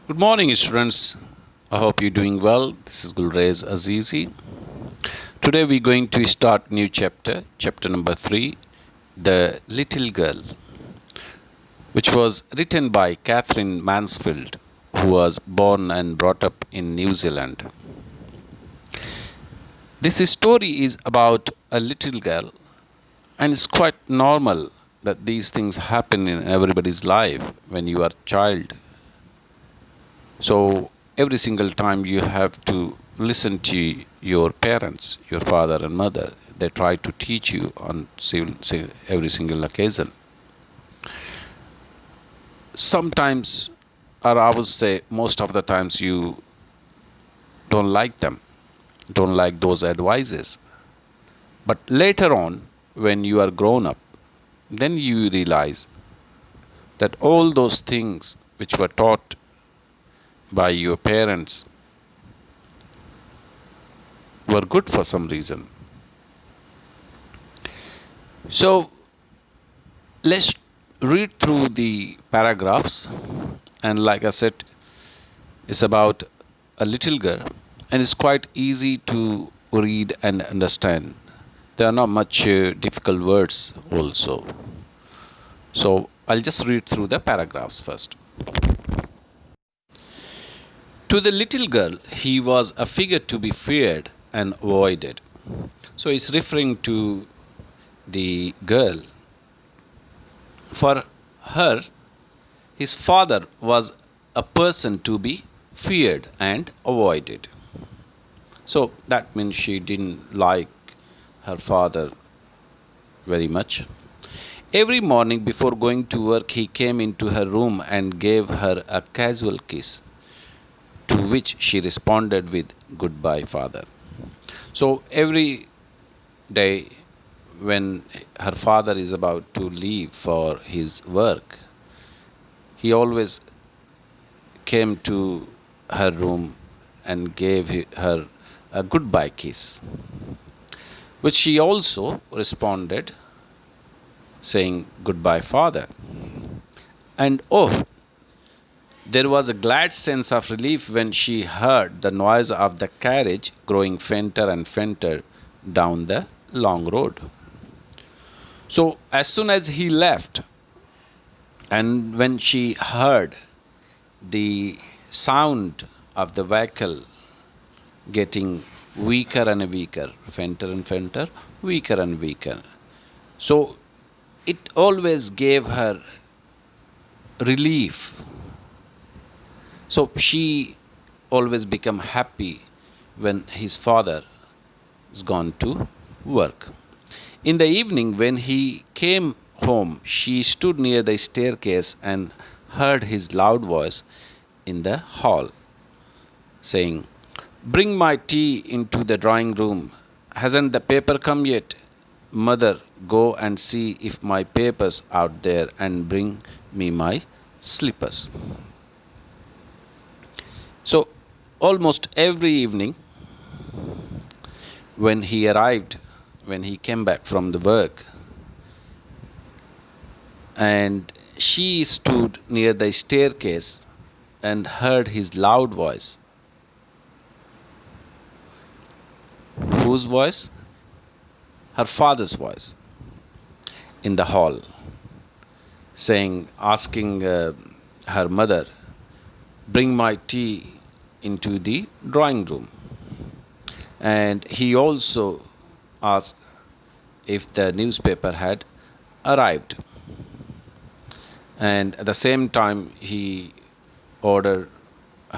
Good morning, students. I hope you're doing well. This is Gulrez Azizi. Today we're going to start new chapter number 3, The Little Girl, which was written by Catherine Mansfield, who was born and brought up in New Zealand. This story is about a little girl, and it's quite normal that these things happen in everybody's life when you are a child. So every single time you have to listen to your parents, your father and mother. They try to teach you on every single occasion. Sometimes, or I would say most of the times, you don't like them, don't like those advices. But later on, when you are grown up, then you realize that all those things which were taught by your parents were good for some reason. So let's read through the paragraphs, and like I said, it's about a little girl, and it's quite easy to read and understand. There are not much difficult words also. So I'll just read through the paragraphs first. To the little girl, he was a figure to be feared and avoided. So it's referring to the girl. For her, his father was a person to be feared and avoided. So that means she didn't like her father very much. Every morning before going to work, he came into her room and gave her a casual kiss, to which she responded with, "Goodbye, father." So every day, when her father is about to leave for his work, he always came to her room and gave her a goodbye kiss, which she also responded saying, "Goodbye, father." And oh, there was a glad sense of relief when she heard the noise of the carriage growing fainter and fainter down the long road. So, as soon as he left, and when she heard the sound of the vehicle getting weaker and weaker, fainter and fainter, weaker and weaker, so it always gave her relief. So she always become happy when his father is gone to work. In the evening, when he came home, she stood near the staircase and heard his loud voice in the hall, saying, "Bring my tea into the drawing room. Hasn't the paper come yet? Mother, go and see if my paper's out there and bring me my slippers." So, almost every evening, when he came back from the work, and she stood near the staircase and heard his loud voice. Whose voice? Her father's voice in the hall, asking her mother, "Bring my tea into the drawing room." And he also asked if the newspaper had arrived. And at the same time, he ordered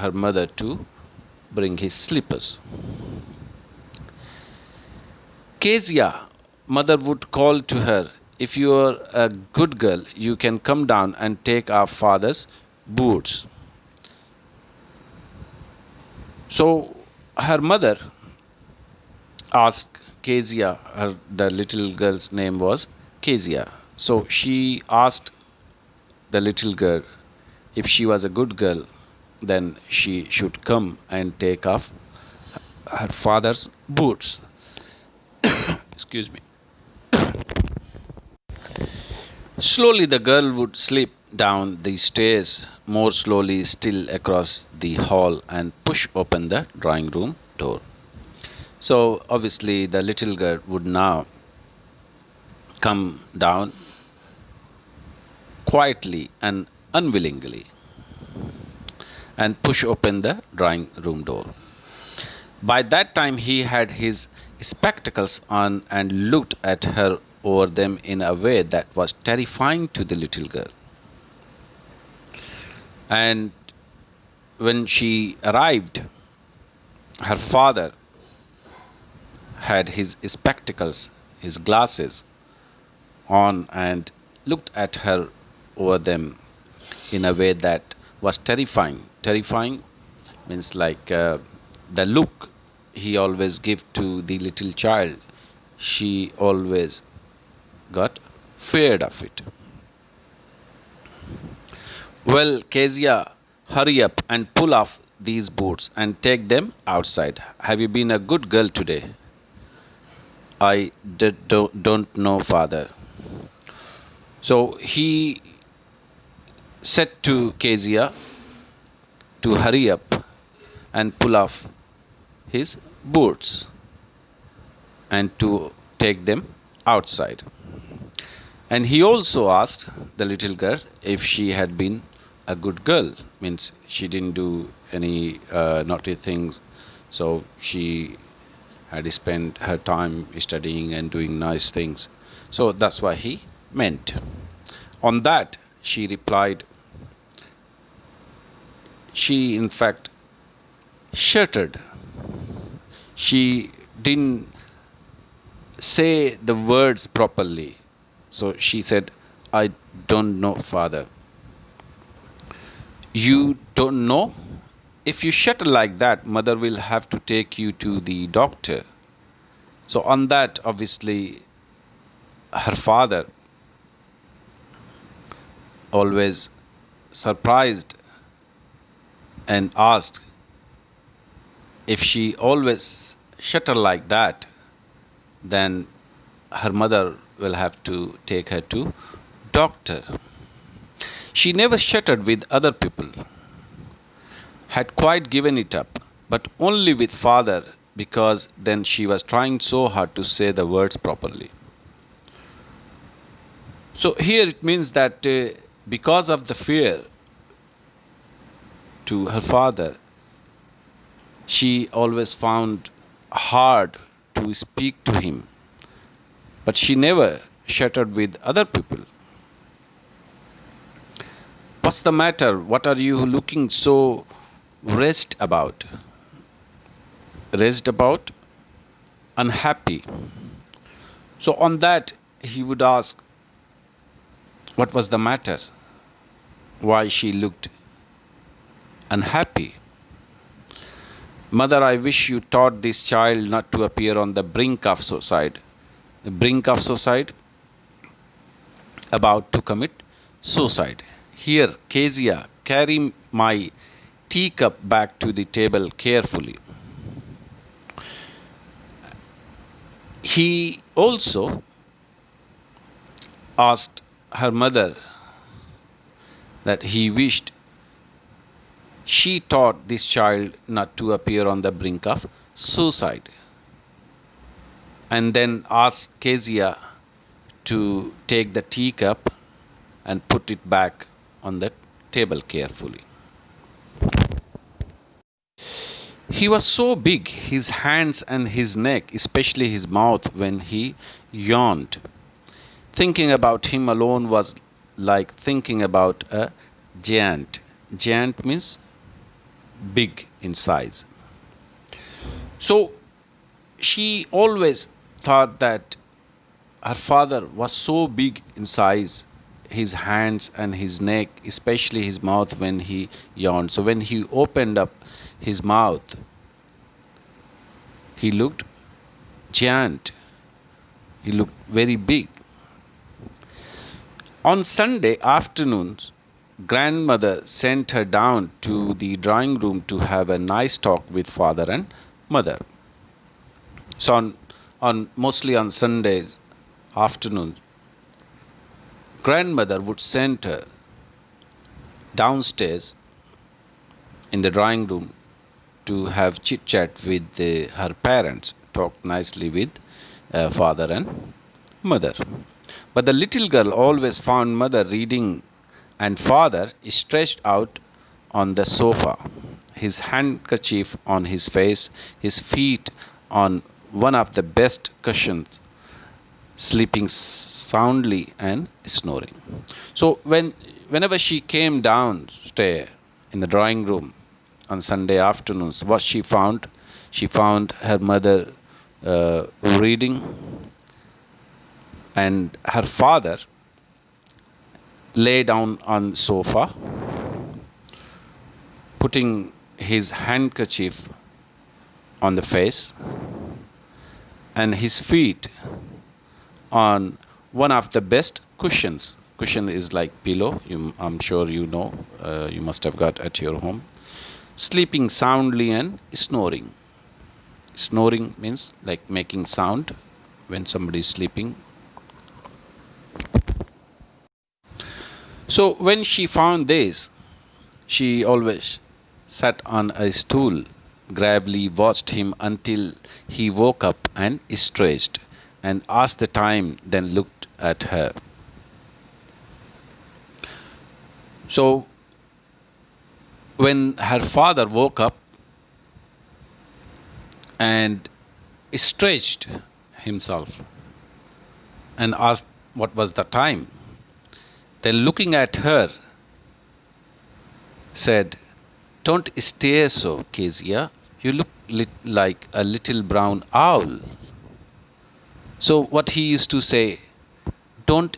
her mother to bring his slippers. Kezia, mother would call to her, "If you are a good girl, you can come down and take our father's boots." So her mother asked Kezia, the little girl's name was Kezia. So she asked the little girl if she was a good girl, then she should come and take off her father's boots. Excuse me. Slowly the girl would slip down the stairs more slowly still across the hall and push open the drawing room door. So obviously the little girl would now come down quietly and unwillingly and push open the drawing room door. By that time, he had his spectacles on and looked at her over them in a way that was terrifying to the little girl. And when she arrived, her father had his spectacles, his glasses on, and looked at her over them in a way that was terrifying. Terrifying means like the look he always gave to the little child, she always got feared of it. Well, Kezia, hurry up and pull off these boots and take them outside. Have you been a good girl today? Don't know, father. So he said to Kezia to hurry up and pull off his boots and to take them outside. And he also asked the little girl if she had been a good girl, means she didn't do any naughty things, so she had spent her time studying and doing nice things. So that's what he meant. On that, she replied, she in fact shuddered. She didn't say the words properly. So she said, I don't know, father. You don't know? If you shudder like that, mother will have to take you to the doctor. So on that, obviously, her father, always surprised and asked if she always shudder like that, then her mother will have to take her to doctor. She never shuddered with other people, had quite given it up, but only with father, because then she was trying so hard to say the words properly. So here it means that because of the fear to her father, she always found hard to speak to him, but she never shuddered with other people. What's the matter? What are you looking so raised about? Raised about? Unhappy. So on that, he would ask, what was the matter? Why she looked unhappy? Mother, I wish you taught this child not to appear on the brink of suicide. The brink of suicide, about to commit suicide. Here, Kezia, carry my teacup back to the table carefully. He also asked her mother that he wished she taught this child not to appear on the brink of suicide, and then asked Kezia to take the teacup and put it back on the table carefully. He was so big, his hands and his neck, especially his mouth, when he yawned. Thinking about him alone was like thinking about a giant. Giant means big in size. So she always thought that her father was so big in size, his hands and his neck, especially his mouth when he yawned. So when he opened up his mouth, he looked giant. He looked very big. On Sunday afternoons, grandmother sent her down to the drawing room to have a nice talk with father and mother. So on mostly on Sundays afternoons, grandmother would send her downstairs in the drawing room to have chit chat with her parents, talk nicely with father and mother. But the little girl always found mother reading and father stretched out on the sofa, his handkerchief on his face, his feet on one of the best cushions, sleeping soundly and snoring. So whenever she came downstairs in the drawing room on Sunday afternoons, what she found her mother reading, and her father lay down on sofa, putting his handkerchief on the face and his feet on one of the best cushions. Cushion is like pillow. I'm sure you know. You must have got at your home. Sleeping soundly and snoring. Snoring means like making sound when somebody is sleeping. So when she found this, she always sat on a stool, gravely watched him until he woke up and stretched, and asked the time, then looked at her. So when her father woke up and stretched himself and asked what was the time, then looking at her said, "Don't stare so, Kezia. You look like a little brown owl." So what he used to say, don't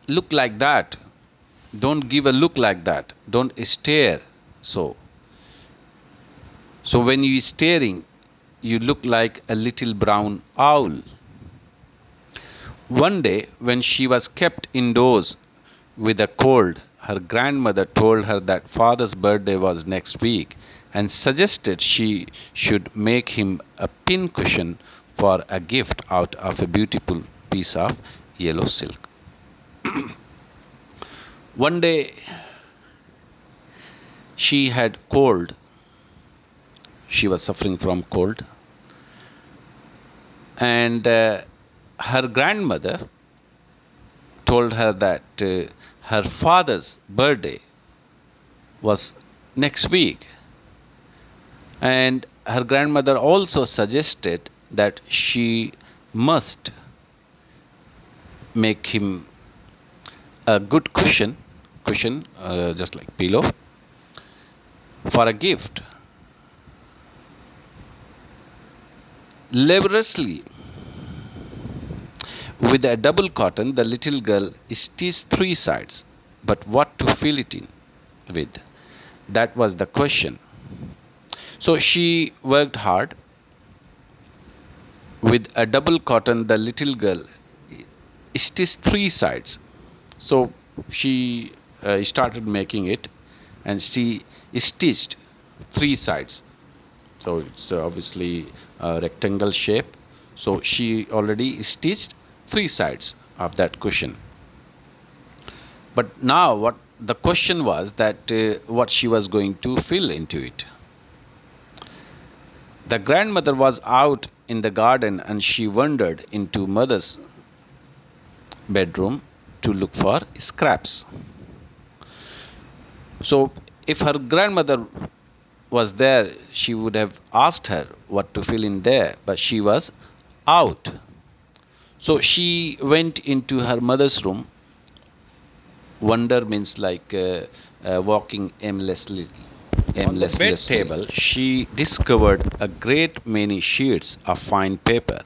look like that. Don't give a look like that. Don't stare so. So when you are staring, you look like a little brown owl. One day, when she was kept indoors with a cold, her grandmother told her that father's birthday was next week and suggested she should make him a pincushion for a gift out of a beautiful piece of yellow silk. One day she had cold. She was suffering from cold, and her grandmother told her that her father's birthday was next week, and her grandmother also suggested that she must make him a good cushion, just like pillow, for a gift. Laboriously, with a double cotton, the little girl stitched three sides, but what to fill it in with? That was the question. So she worked hard. With a double cotton, the little girl stitched three sides. So she started making it, and she stitched three sides. So it's obviously a rectangle shape. So she already stitched three sides of that cushion. But now what the question was that what she was going to fill into it. The grandmother was out in the garden, and she wandered into mother's bedroom to look for scraps. So if her grandmother was there, she would have asked her what to fill in there, but she was out. So she went into her mother's room. Wander means like walking aimlessly. On the bed table, she discovered a great many sheets of fine paper,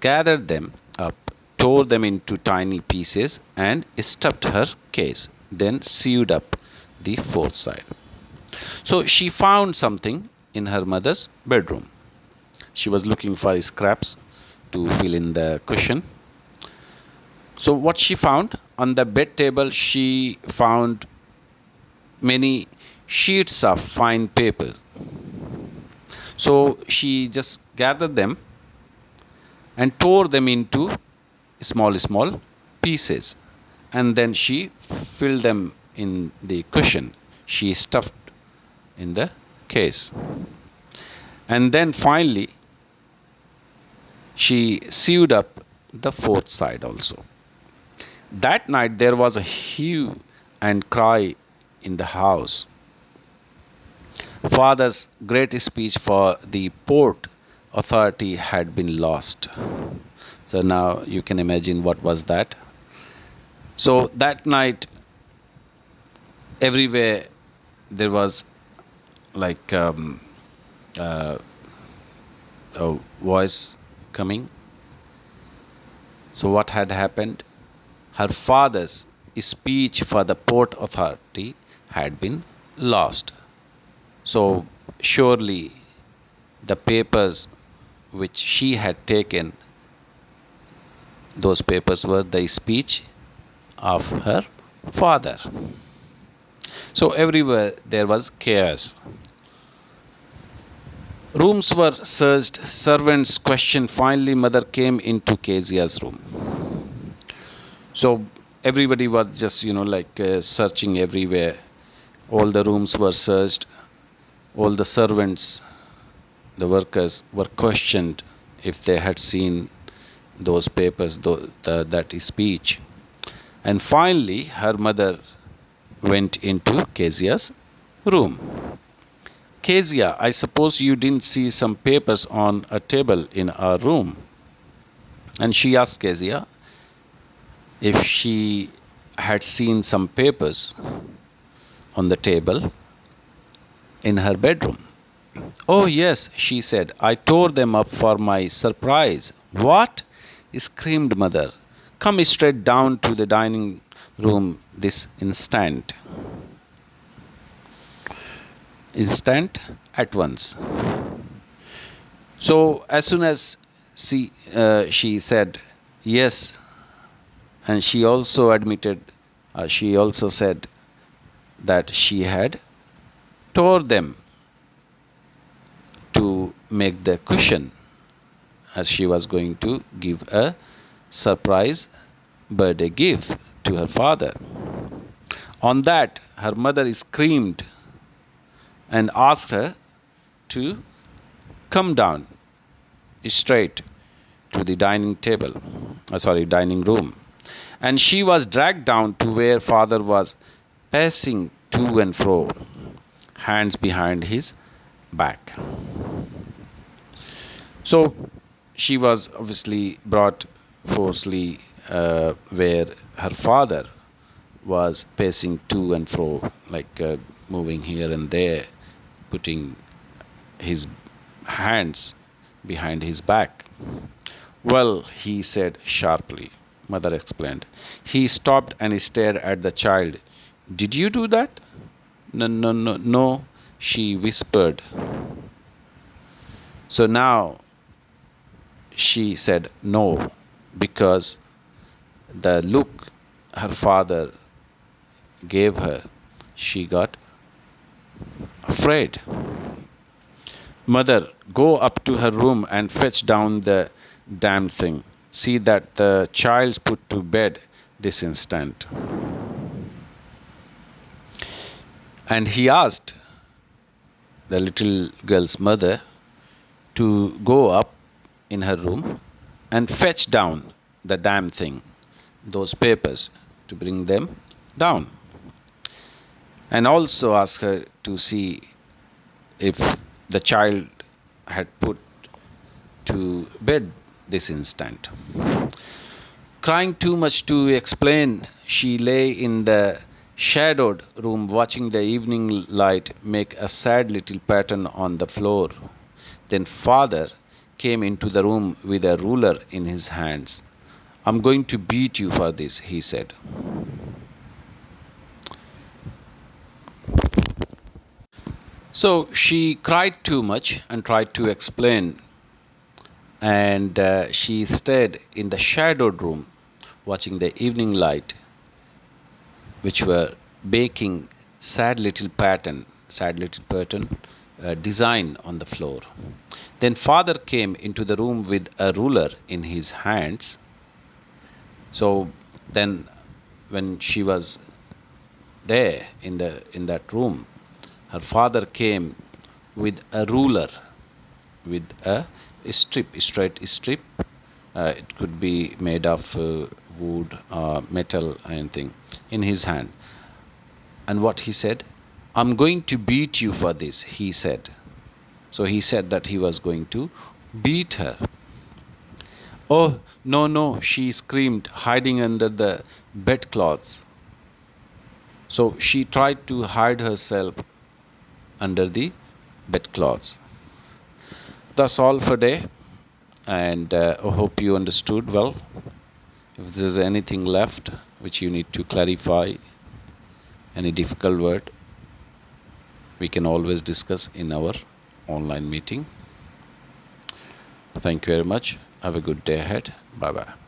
gathered them up, tore them into tiny pieces, and stuffed her case, then sewed up the fourth side. So she found something in her mother's bedroom. She was looking for scraps to fill in the cushion. So what she found on the bed table, she found many sheets of fine paper. So she just gathered them and tore them into small pieces, and then she filled them in the cushion. she stuffed in the case. And then finally, she sewed up the fourth side also. That night there was a hue and cry in the house. Father's great speech for the port authority had been lost. So now you can imagine what was that. So that night, everywhere there was like uh, a voice coming. So what had happened? Her father's speech for the port authority had been lost. So surely the papers which she had taken, those papers were the speech of her father. So everywhere there was chaos. Rooms were searched, servants questioned. Finally, mother came into Kezia's room. So everybody was just, searching everywhere. All the rooms were searched. All the servants, the workers, were questioned if they had seen those papers, that speech. And finally, her mother went into Kezia's room. Kezia, I suppose you didn't see some papers on a table in our room. And she asked Kezia if she had seen some papers on the table in her bedroom. Oh, yes, she said. I tore them up for my surprise. What? Screamed mother. Come straight down to the dining room this instant. At once. So as soon as she said yes, and she also said that she had tore them to make the cushion, as she was going to give a surprise birthday gift to her father. On that, her mother screamed and asked her to come down straight to the dining room. And she was dragged down to where father was pacing to and fro, hands behind his back. So she was obviously brought forcefully where her father was pacing to and fro, moving here and there, putting his hands behind his back. Well, he said sharply, mother explained. He stopped and stared at the child. Did you do that? No, she whispered. So now she said no, because the look her father gave her, she got afraid. Mother, go up to her room and fetch down the damn thing. See that the child's put to bed this instant. And he asked the little girl's mother to go up in her room and fetch down the damn thing, those papers, to bring them down. And also ask her to see if the child had put to bed this instant. Crying too much to explain, she lay in the shadowed room watching the evening light make a sad little pattern on the floor. Then father came into the room with a ruler in his hands. I'm going to beat you for this, he said. So she cried too much and tried to explain, and she stayed in the shadowed room watching the evening light, which were baking sad little pattern design on the floor. Then father came into the room with a ruler in his hands. So then when she was there in that room, her father came with a ruler, with a straight strip. It could be made of wood, metal, anything, in his hand. And what he said, I'm going to beat you for this, he said. So he said that he was going to beat her. Oh, no, no, she screamed, hiding under the bedclothes. So she tried to hide herself under the bedclothes. That's all for today, and I hope you understood well. If there's anything left which you need to clarify, any difficult word, we can always discuss in our online meeting. Thank you very much. Have a good day ahead. Bye bye.